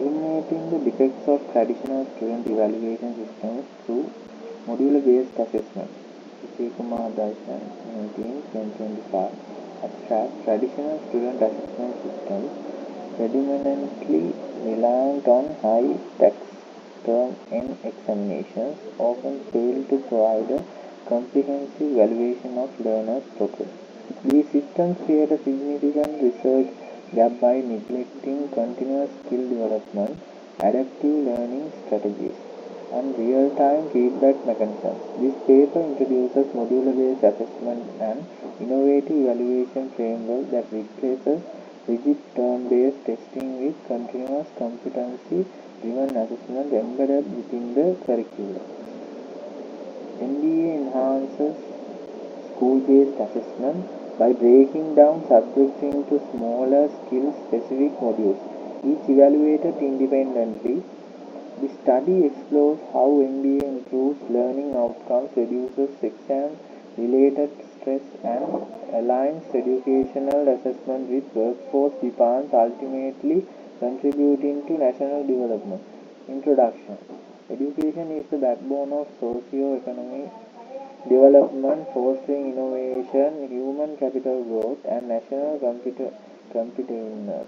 eliminating the defects of traditional student evaluation systems through modular-based assessment. Vijaykumar Darshan, 2025. Abstract. Traditional student assessment systems, predominantly reliant on high-tax term N examinations, often fail to provide a comprehensive evaluation of learners' progress. These systems create a significant research gap by neglecting continuous skill development, adaptive learning strategies, and real-time feedback mechanisms. This paper introduces modular-based assessment and innovative evaluation framework that replaces rigid term-based testing with continuous competency-driven assessment embedded within the curriculum. MBA enhances school-based assessment by breaking down subjects into smaller skill-specific modules, each evaluated independently. The study explores how MBA improves learning outcomes, reduces exam-related stress, and aligns educational assessment with workforce demands, ultimately contributing to national development. Introduction. Education is the backbone of socio-economic development, fostering innovation, human capital growth, and national competitiveness.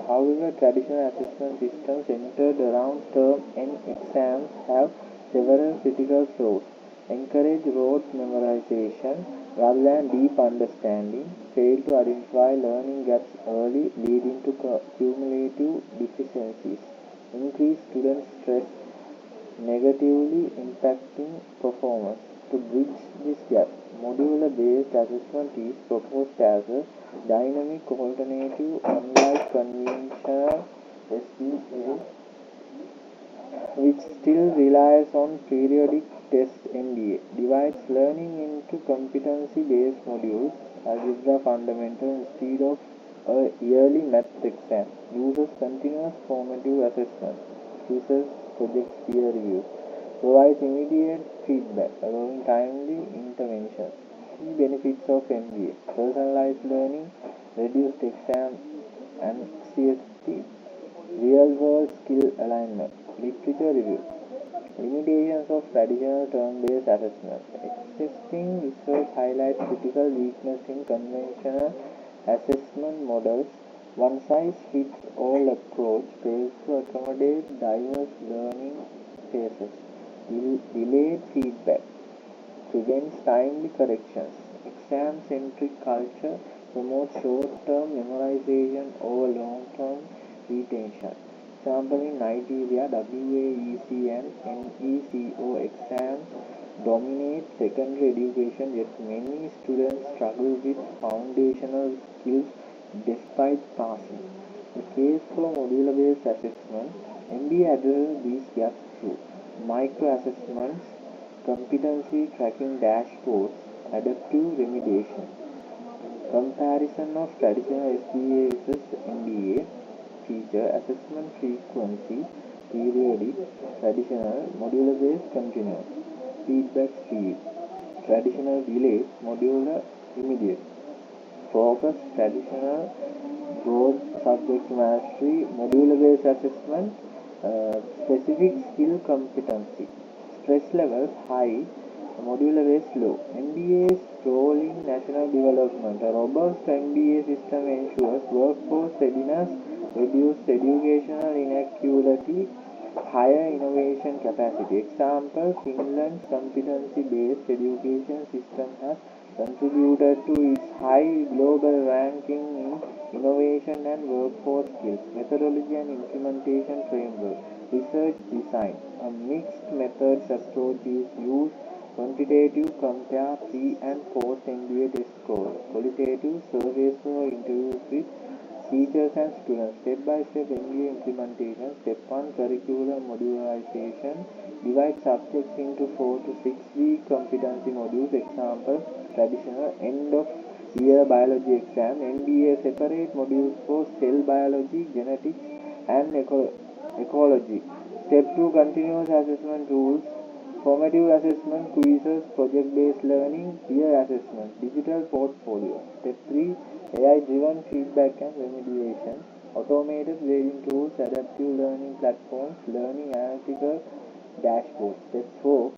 However, traditional assessment systems centered around term N exams have several critical flaws. Encourage rote memorization rather than deep understanding, fail to identify learning gaps early, leading to cumulative deficiencies, increase student stress, negatively impacting performance. To bridge this gap, modular-based assessment is proposed as a dynamic alternative, unlike conventional SBA, which still relies on periodic tests. MBA divides learning into competency-based modules, algebra fundamental instead of a yearly math exam, uses continuous formative assessment, research project peer review, provides immediate feedback, allowing timely intervention. Key benefits of MBA: personalized learning, reduced exam anxiety, real-world skill alignment. Literature review. Limitations of traditional term-based assessment. Existing research highlights critical weakness in conventional assessment models. One-size-fits-all approach fails to accommodate diverse learning phases. Delayed feedback prevents timely corrections. Exam-centric culture promotes short-term memorization over long-term retention. Example, in Nigeria, WAEC and NECO exams dominate secondary education, yet many students struggle with foundational skills despite passing. The case for modular-based assessment, MBA addresses these gaps through micro-assessments, competency tracking dashboards, adaptive remediation. Comparison of traditional SBA versus MBA. Feature: assessment frequency, periodic, traditional, modular-based, continuous. Feedback speed, traditional delayed, modular immediate. Focus, traditional, broad subject mastery, modular-based assessment, specific skill competency. Stress levels high, modular-based low. MBA's role in national development. A robust MBA system ensures workforce readiness, reduced educational inequality, higher innovation capacity. Example, Finland's competency-based education system has contributed to its high global ranking in innovation and workforce skills. Methodology and implementation framework. Research design. A mixed methods approach is used. Quantitative, compare pre and post MBA test scores. Qualitative, surveys or interviews with teachers and students. Step-by-step MBA implementation. Step 1, curricular modularization. Divide subjects into 4 to 6 week competency modules. Example, traditional end of year biology exam. MBA separate modules for cell biology, genetics, and ecology. Step 2, continuous assessment rules. Formative assessment, quizzes, project-based learning, peer assessment, digital portfolio. Step 3, AI-driven feedback and remediation. automated grading tools, adaptive learning platforms, learning analytical dashboards. Step 4.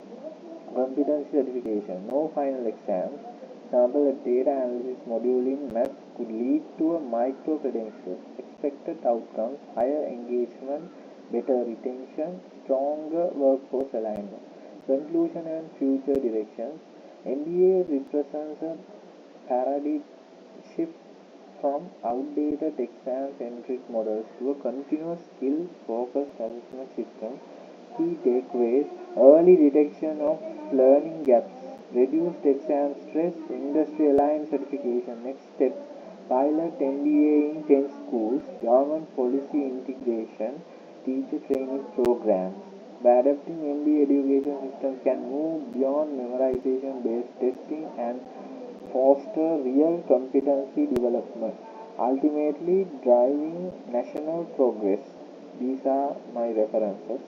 Competency certification. No final exams. Example, a data analysis module in maths could lead to a micro credentials. Expected outcomes, higher engagement, better retention, stronger workforce alignment. Conclusion and future directions. MBA represents a paradigm shift from outdated exam-centric models to a continuous skill-focused assessment system. Key takeaways: early detection of learning gaps, reduced exam stress, industry-aligned certification. Next steps: pilot MBA in 10 schools, government policy integration, teacher training programs. By adapting MBA education systems can move beyond memorization-based testing and foster real competency development, ultimately driving national progress. These are my references.